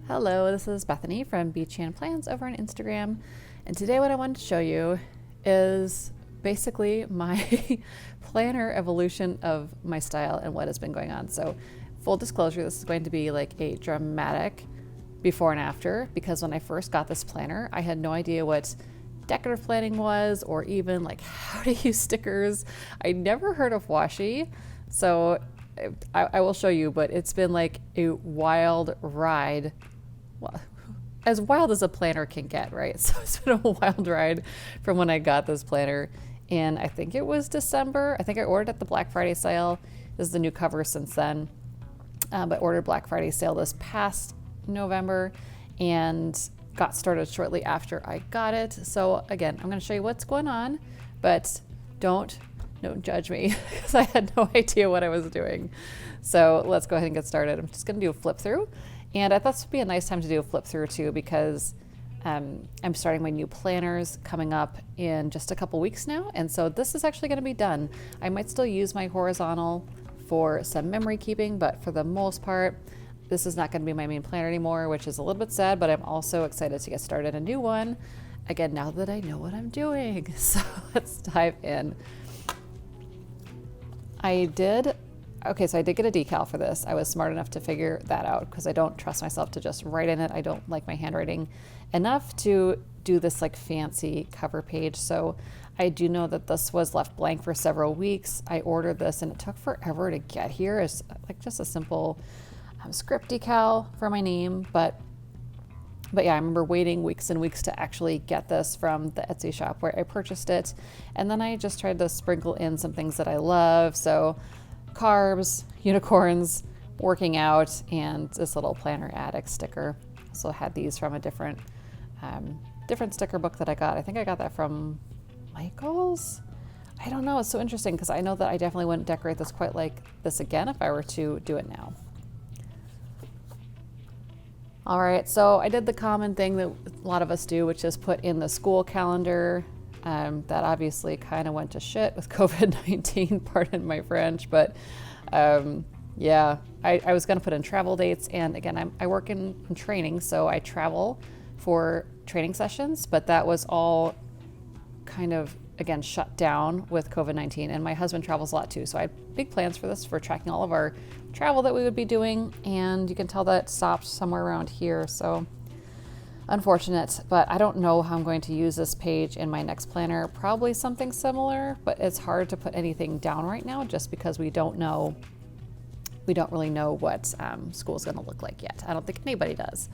Hello, this is Bethany from Beach and Plans over on Instagram. And today what I wanted to show you is basically my planner evolution of my style and what has been going on. So full disclosure, this is going to be like a dramatic before and after, because when I first got this planner, I had no idea what decorative planning was or even like how to use stickers. I never heard of washi. So I will show you, but it's been like a wild ride. Well, as wild as a planner can get, right? So it's been a wild ride from when I got this planner in, I think it was December. I think I ordered at the Black Friday sale. This is the new cover since then. But ordered Black Friday sale this past November and got started shortly after I got it. So again, I'm going to show you what's going on, but don't judge me because I had no idea what I was doing. So let's go ahead and get started. I'm just going to do a flip through. And I thought this would be a nice time to do a flip through too, because I'm starting my new planners coming up in just a couple weeks now. And so this is actually going to be done. I might still use my horizontal for some memory keeping, but for the most part, this is not going to be my main planner anymore, which is a little bit sad, but I'm also excited to get started a new one. Again, now that I know what I'm doing. So let's dive in. I did get a decal for this. I was smart enough to figure that out because I don't trust myself to just write in it. I don't like my handwriting enough to do this like fancy cover page. So I do know that this was left blank for several weeks. I ordered this and it took forever to get here. It's like just a simple script decal for my name. But yeah, I remember waiting weeks and weeks to actually get this from the Etsy shop where I purchased it. And then I just tried to sprinkle in some things that I love. So carbs, unicorns, working out, and this little planner addict sticker. So I had these from a different sticker book that I got. I think I got that from Michael's. I don't know. It's so interesting because I know that I definitely wouldn't decorate this quite like this again if I were to do it now. All right, so I did the common thing that a lot of us do, which is put in the school calendar. That obviously kind of went to shit with COVID-19, pardon my French, but yeah, I was gonna put in travel dates, and again, I work in training, so I travel for training sessions, but that was all kind of, again, shut down with COVID-19, and my husband travels a lot too, so I had big plans for this, for tracking all of our travel that we would be doing, and you can tell that stopped somewhere around here, so unfortunate, but I don't know how I'm going to use this page in my next planner. Probably something similar, but it's hard to put anything down right now just because we don't really know what school is going to look like yet. I don't think anybody does.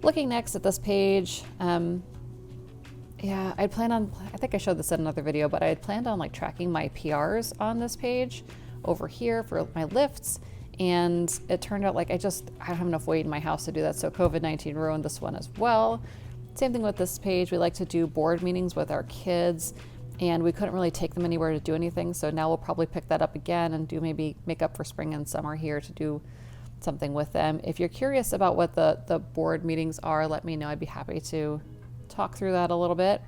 Looking next at this page, yeah, I think I showed this in another video, but I had planned on like tracking my PRs on this page over here for my lifts. And it turned out like I don't have enough weight in my house to do that. So COVID-19 ruined this one as well. Same thing with this page. We like to do board meetings with our kids and we couldn't really take them anywhere to do anything. So now we'll probably pick that up again and do maybe make up for spring and summer here to do something with them. If you're curious about what the board meetings are, let me know. I'd be happy to talk through that a little bit.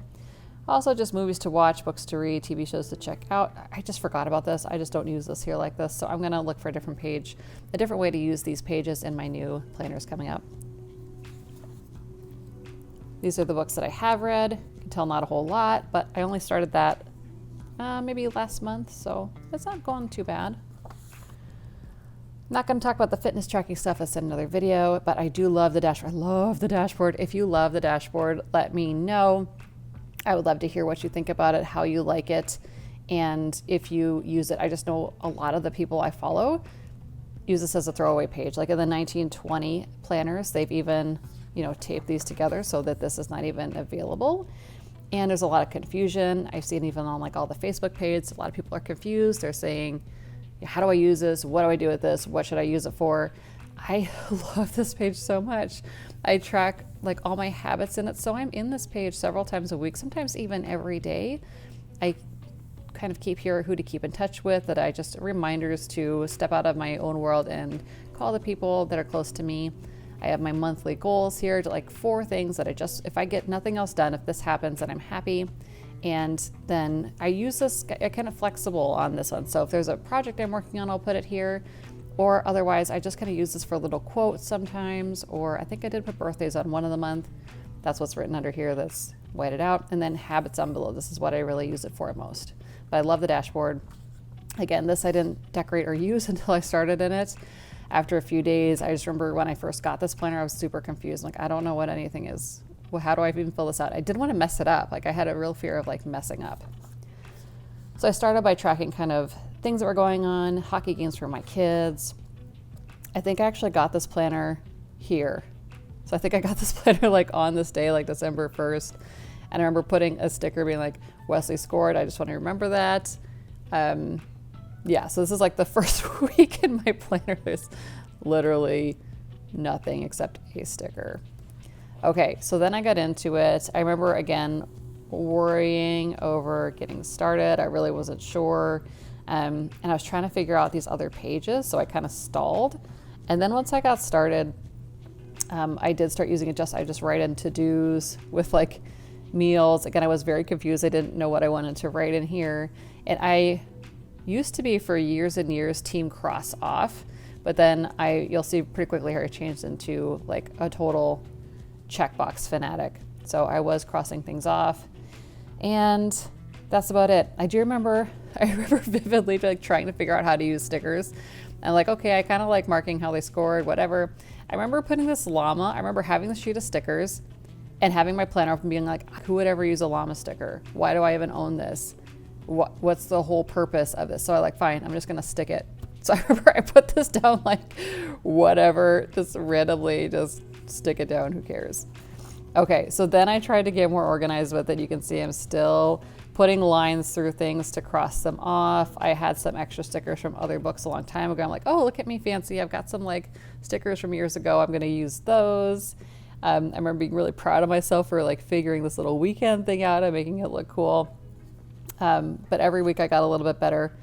Also, just movies to watch, books to read, TV shows to check out. I just forgot about this. I just don't use this here like this. So I'm going to look for a different page, a different way to use these pages in my new planners coming up. These are the books that I have read. You can tell not a whole lot, but I only started that maybe last month, so it's not going too bad. Not going to talk about the fitness tracking stuff. That's in another video, but I do love the dashboard. I love the dashboard. If you love the dashboard, let me know. I would love to hear what you think about it, how you like it, and if you use it. I just know a lot of the people I follow use this as a throwaway page. Like in the 1920 planners, they've even, taped these together so that this is not even available. And there's a lot of confusion. I've seen even on like all the Facebook pages, a lot of people are confused. They're saying, how do I use this? What do I do with this? What should I use it for? I love this page so much. I track like all my habits in it. So I'm in this page several times a week, sometimes even every day. I kind of keep here who to keep in touch with, that I just reminders to step out of my own world and call the people that are close to me. I have my monthly goals here, to like 4 things that if I get nothing else done, if this happens, then I'm happy. And then I use this, I kind of flexible on this one. So if there's a project I'm working on, I'll put it here. Or otherwise, I just kind of use this for little quotes sometimes, or I think I did put birthdays on one of the month. That's what's written under here that's whited out. And then habits on below. This is what I really use it for most. But I love the dashboard. Again, this I didn't decorate or use until I started in it. After a few days, I just remember when I first got this planner, I was super confused. Like, I don't know what anything is. Well, how do I even fill this out? I didn't want to mess it up. Like, I had a real fear of like messing up. So I started by tracking kind of things that were going on, hockey games for my kids. I think I actually got this planner here. So I think I got this planner like on this day, like December 1st. And I remember putting a sticker being like, Wesley scored. I just want to remember that. Yeah, so this is like the first week in my planner. There's literally nothing except a sticker. Okay, so then I got into it. I remember, again, worrying over getting started. I really wasn't sure. And I was trying to figure out these other pages, so I kind of stalled. And then once I got started, I did start using it. I just write in to-dos with like meals. Again, I was very confused. I didn't know what I wanted to write in here. And I used to be for years and years team cross off, but then you'll see pretty quickly here I changed into like a total checkbox fanatic. So I was crossing things off, and that's about it. I remember vividly like trying to figure out how to use stickers, and like, okay, I kind of like marking how they scored, whatever. I remember putting this llama. I remember having the sheet of stickers and having my planner up and being like, who would ever use a llama sticker? Why do I even own this? What's the whole purpose of this? So I like, fine, I'm just gonna stick it. So I remember I put this down like, whatever, just randomly just stick it down, who cares? Okay, so then I tried to get more organized with it. You can see I'm still putting lines through things to cross them off. I had some extra stickers from other books a long time ago. I'm like, oh, look at me fancy. I've got some like stickers from years ago. I'm gonna use those. I remember being really proud of myself for like figuring this little weekend thing out and making it look cool. But every week I got a little bit better.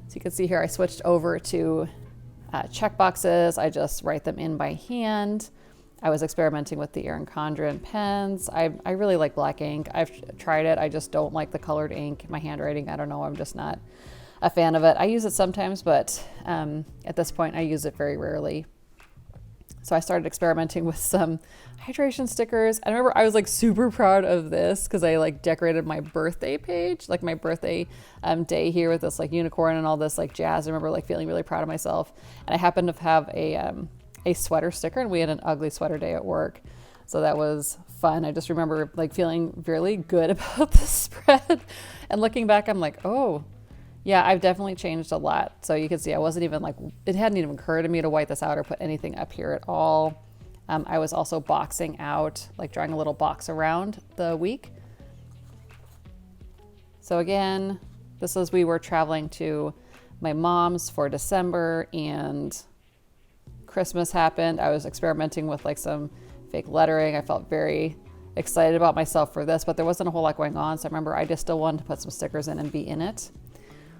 So you can see here I switched over to check boxes. I just write them in by hand. I was experimenting with the Erin Condren pens. I really like black ink. I've tried it. I just don't like the colored ink. My handwriting, I don't know, I'm just not a fan of it. I use it sometimes, but at this point I use it very rarely. So I started experimenting with some hydration stickers. I remember I was like super proud of this because I like decorated my birthday page, like my birthday day here with this like unicorn and all this like jazz. I remember like feeling really proud of myself. And I happened to have a sweater sticker, and we had an ugly sweater day at work. So that was fun. I just remember like feeling really good about the spread. And looking back, I'm like, oh, yeah, I've definitely changed a lot. So you can see I wasn't even like, it hadn't even occurred to me to white this out or put anything up here at all. I was also boxing out, like drawing a little box around the week. So again, we were traveling to my mom's for December, and Christmas happened. I was experimenting with like some fake lettering. I felt very excited about myself for this, but there wasn't a whole lot going on. So I remember I just still wanted to put some stickers in and be in it.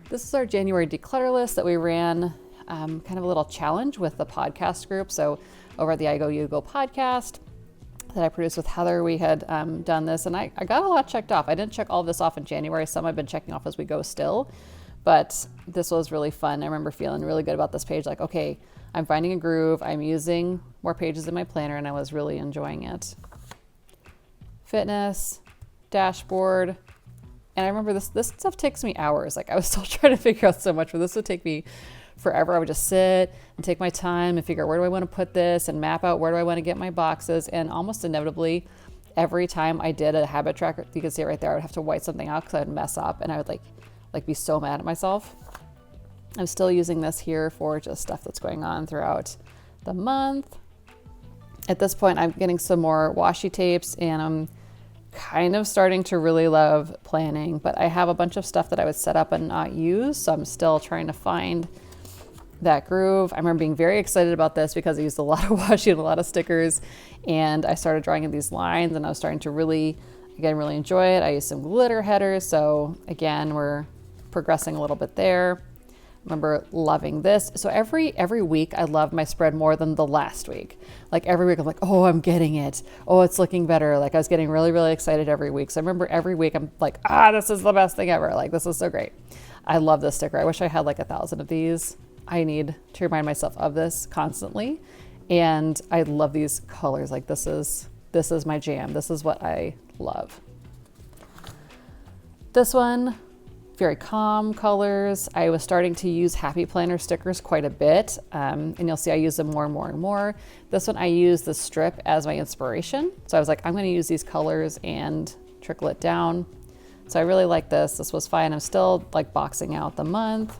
This is our January declutter list that we ran, kind of a little challenge with the podcast group. So over at the I Go You Go podcast that I produced with Heather, we had done this, and I got a lot checked off. I didn't check all of this off in January. Some I've been checking off as we go still, but this was really fun. I remember feeling really good about this page. Like, okay, I'm finding a groove. I'm using more pages in my planner, and I was really enjoying it. Fitness, dashboard. And I remember this stuff takes me hours. Like I was still trying to figure out so much, but this would take me forever. I would just sit and take my time and figure out where do I want to put this and map out where do I want to get my boxes. And almost inevitably, every time I did a habit tracker, you can see it right there, I would have to white something out because I would mess up and I would like be so mad at myself. I'm still using this here for just stuff that's going on throughout the month. At this point, I'm getting some more washi tapes, and I'm kind of starting to really love planning, but I have a bunch of stuff that I would set up and not use. So I'm still trying to find that groove. I remember being very excited about this because I used a lot of washi and a lot of stickers, and I started drawing in these lines, and I was starting to really enjoy it. I used some glitter headers. So again, we're progressing a little bit there. Remember loving this. So every week I love my spread more than the last week. Like every week I'm like, oh, I'm getting it. Oh, it's looking better. Like I was getting really, really excited every week. So I remember every week I'm like, this is the best thing ever. Like this is so great. I love this sticker. I wish I had like 1,000 of these. I need to remind myself of this constantly. And I love these colors. Like this is my jam. This is what I love. This one, very calm colors. I was starting to use Happy Planner stickers quite a bit. And you'll see I use them more and more and more. This one, I use the strip as my inspiration. So I was like, I'm going to use these colors and trickle it down. So I really like this. This was fine. I'm still like boxing out the month.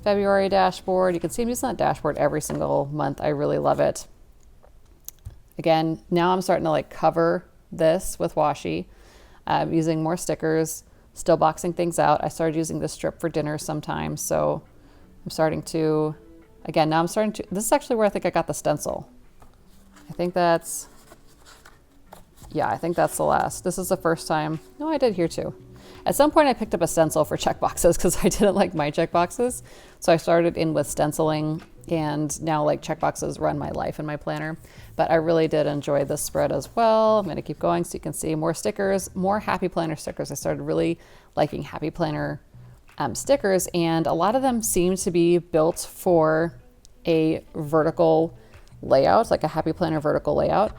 February dashboard. You can see I'm using that dashboard every single month. I really love it. Again, now I'm starting to like cover this with washi. Using more stickers, still boxing things out. I started using this strip for dinner sometimes. So I'm starting to, again, now I'm starting to, this is actually where I think I got the stencil. I think that's the last. This is the first time. No, I did here too. At some point I picked up a stencil for check boxes because I didn't like my check boxes. So I started in with stenciling, and now like check boxes run my life in my planner. But I really did enjoy this spread as well. I'm going to keep going so you can see more stickers, more Happy Planner stickers. I started really liking Happy Planner stickers, and a lot of them seem to be built for a vertical layout, like a Happy Planner vertical layout.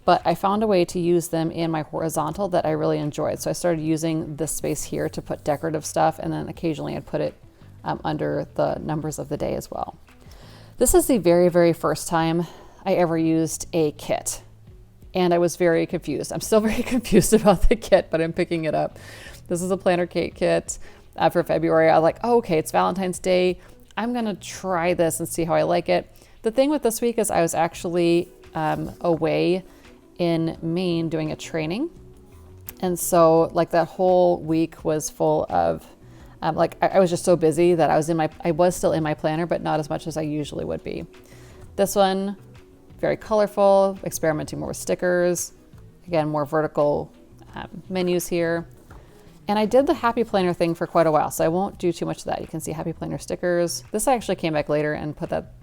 But I found a way to use them in my horizontal that I really enjoyed. So I started using this space here to put decorative stuff, and then occasionally I'd put it under the numbers of the day as well. This is the very, very first time I ever used a kit, and I was very confused. I'm still very confused about the kit, but I'm picking it up. This is a planner cake kit for February. I was like, oh, okay, it's Valentine's Day. I'm gonna try this and see how I like it. The thing with this week is I was actually away in Maine doing a training. And so like that whole week was full of, like I was just so busy that I was still in my planner, but not as much as I usually would be. This one, very colorful, experimenting more with stickers. Again, more vertical menus here. And I did the Happy Planner thing for quite a while, so I won't do too much of that. You can see Happy Planner stickers. This I actually came back later and put that,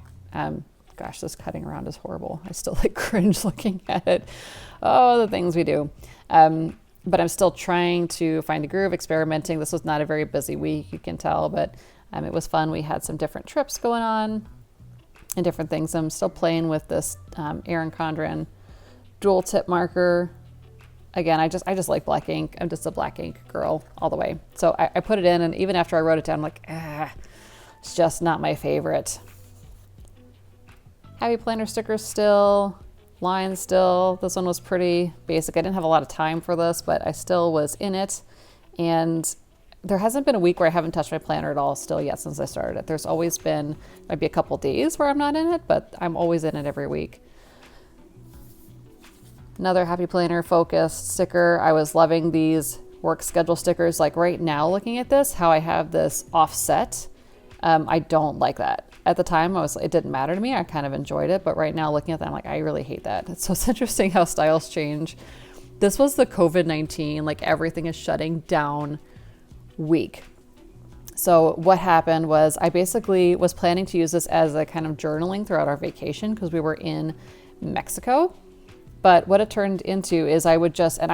gosh, this cutting around is horrible. I still like cringe looking at it. Oh, the things we do. But I'm still trying to find a groove, experimenting. This was not a very busy week, you can tell, but it was fun. We had some different trips going on and different things. I'm still playing with this Erin Condren dual tip marker. Again, I just like black ink. I'm just a black ink girl all the way. So I put it in, and even after I wrote it down, I'm like, it's just not my favorite. Happy Planner stickers still, lines still. This one was pretty basic. I didn't have a lot of time for this, but I still was in it. And there hasn't been a week where I haven't touched my planner at all still yet since I started it. There's always been maybe a couple days where I'm not in it, but I'm always in it every week. Another Happy Planner focused sticker. I was loving these work schedule stickers. Like right now looking at this, how I have this offset, I don't like that. At the time, it didn't matter to me. I kind of enjoyed it, but right now looking at that, I'm like, I really hate that. So it's interesting how styles change. This was the COVID-19, like everything is shutting down week. So what happened was I basically was planning to use this as a kind of journaling throughout our vacation because we were in Mexico. But what it turned into is I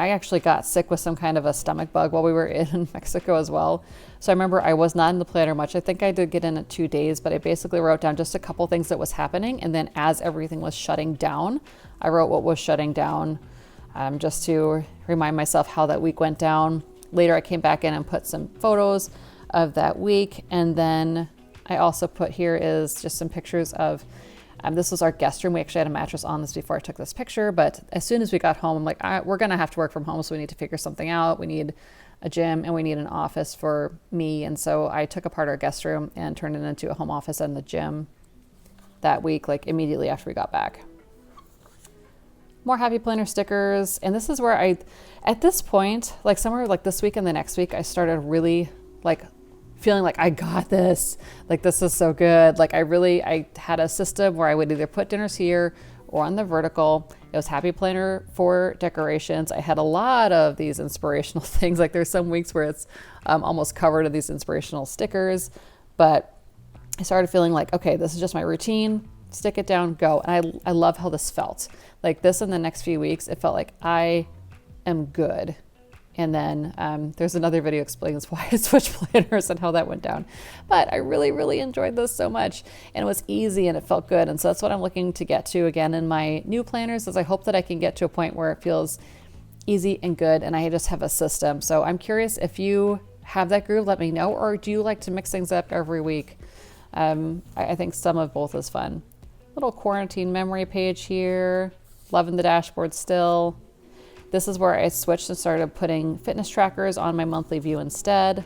actually got sick with some kind of a stomach bug while we were in Mexico as well. So I remember I was not in the planner much. I think I did get in at 2 days, but I basically wrote down just a couple things that was happening. And then as everything was shutting down, I wrote what was shutting down just to remind myself how that week went down. Later, I came back in and put some photos of that week. And then I also put here is just some pictures of this was our guest room. We actually had a mattress on this before I took this picture, but as soon as we got home, I'm like, we're going to have to work from home, so we need to figure something out. We need a gym and we need an office for me. And so I took apart our guest room and turned it into a home office and the gym that week, like immediately after we got back. More Happy Planner stickers. And this is where at this point, like somewhere like this week and the next week, I started really like feeling like I got this, like this is so good. Like I had a system where I would either put dinners here or on the vertical. It was Happy Planner for decorations. I had a lot of these inspirational things. Like there's some weeks where it's almost covered in these inspirational stickers, but I started feeling like, okay, this is just my routine, stick it down, go. And I love how this felt. Like this in the next few weeks, it felt like I am good And then there's another video explains why I switched planners and how that went down. But I really, really enjoyed this so much, and it was easy and it felt good. And so that's what I'm looking to get to again in my new planners, is I hope that I can get to a point where it feels easy and good and I just have a system. So I'm curious if you have that groove, let me know. Or do you like to mix things up every week? I think some of both is fun. Little quarantine memory page here. Loving the dashboard still. This is where I switched and started putting fitness trackers on my monthly view instead.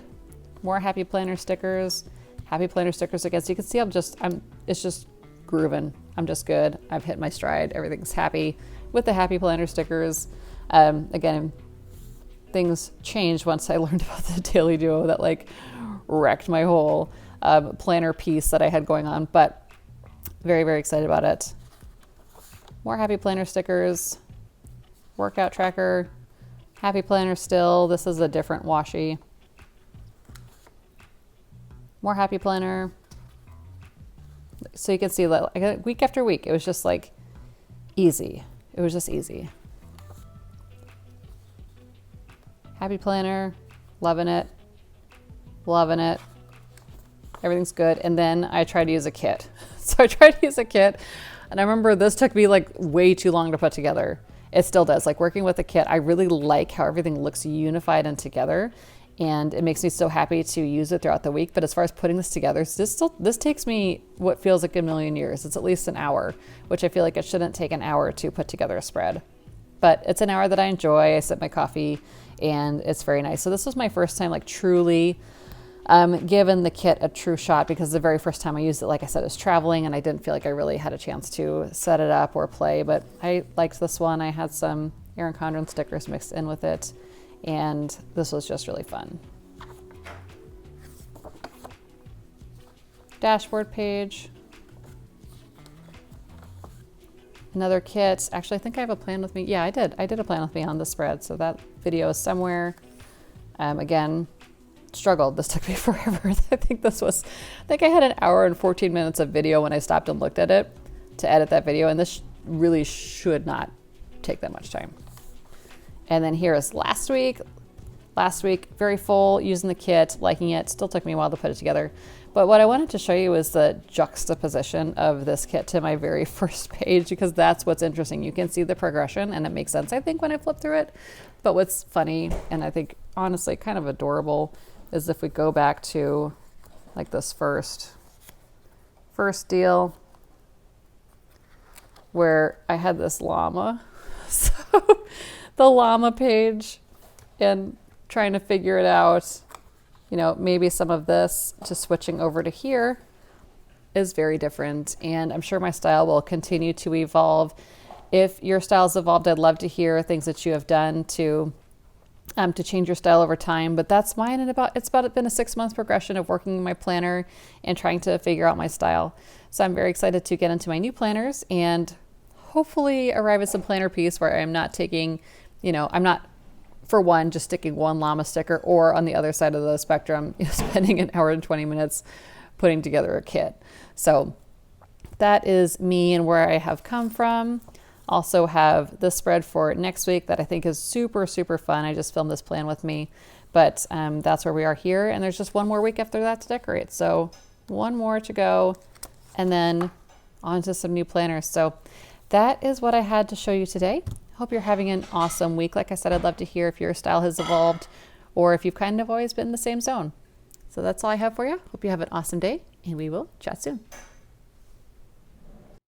More happy planner stickers. Happy planner stickers again. So you can see it's just grooving. I'm just good. I've hit my stride. Everything's happy with the happy planner stickers. Again, things changed once I learned about the Daily Duo that like wrecked my whole planner piece that I had going on, but very, very excited about it. More happy planner stickers. Workout tracker, happy planner still. This is a different washi. More happy planner. So you can see that week after week, it was just like easy. It was just easy. Happy planner, loving it, loving it. Everything's good. And then I tried to use a kit. So I tried to use a kit, and I remember this took me like way too long to put together. It still does. Like working with a kit, I really like how everything looks unified and together, and it makes me so happy to use it throughout the week. But as far as putting this together, this takes me what feels like a million years. It's at least an hour, which I feel like it shouldn't take an hour to put together a spread. But it's an hour that I enjoy. I sip my coffee, and it's very nice. So this was my first time like truly given the kit a true shot, because the very first time I used it, like I said, was traveling, and I didn't feel like I really had a chance to set it up or play, but I liked this one. I had some Erin Condren stickers mixed in with it, and this was just really fun. Dashboard page. Another kit. Actually, I think I have a plan with me. Yeah, I did a plan with me on the spread, so that video is somewhere. Again, struggled. This took me forever. I think I had an hour and 14 minutes of video when I stopped and looked at it to edit that video, and this really should not take that much time. And then here is last week, very full, using the kit, liking it. Still took me a while to put it together. But what I wanted to show you is the juxtaposition of this kit to my very first page, because that's what's interesting. You can see the progression, and it makes sense, I think, when I flip through it. But what's funny, and I think honestly kind of adorable, is if we go back to like this first deal where I had this llama. So the llama page, and trying to figure it out, you know, maybe some of this to switching over to here is very different. And I'm sure my style will continue to evolve. If your style's evolved, I'd love to hear things that you have done to change your style over time. But that's mine, and it's been a 6-month progression of working in my planner and trying to figure out my style. So I'm very excited to get into my new planners and hopefully arrive at some planner piece where I'm not taking, you know, I'm not, for one, just sticking one llama sticker, or on the other side of the spectrum, you know, spending an hour and 20 minutes putting together a kit. So that is me and where I have come from. Also have this spread for next week that I think is super, super fun. I just filmed this plan with me, but that's where we are here. And there's just one more week after that to decorate. So one more to go, and then on to some new planners. So that is what I had to show you today. Hope you're having an awesome week. Like I said, I'd love to hear if your style has evolved or if you've kind of always been in the same zone. So that's all I have for you. Hope you have an awesome day, and we will chat soon.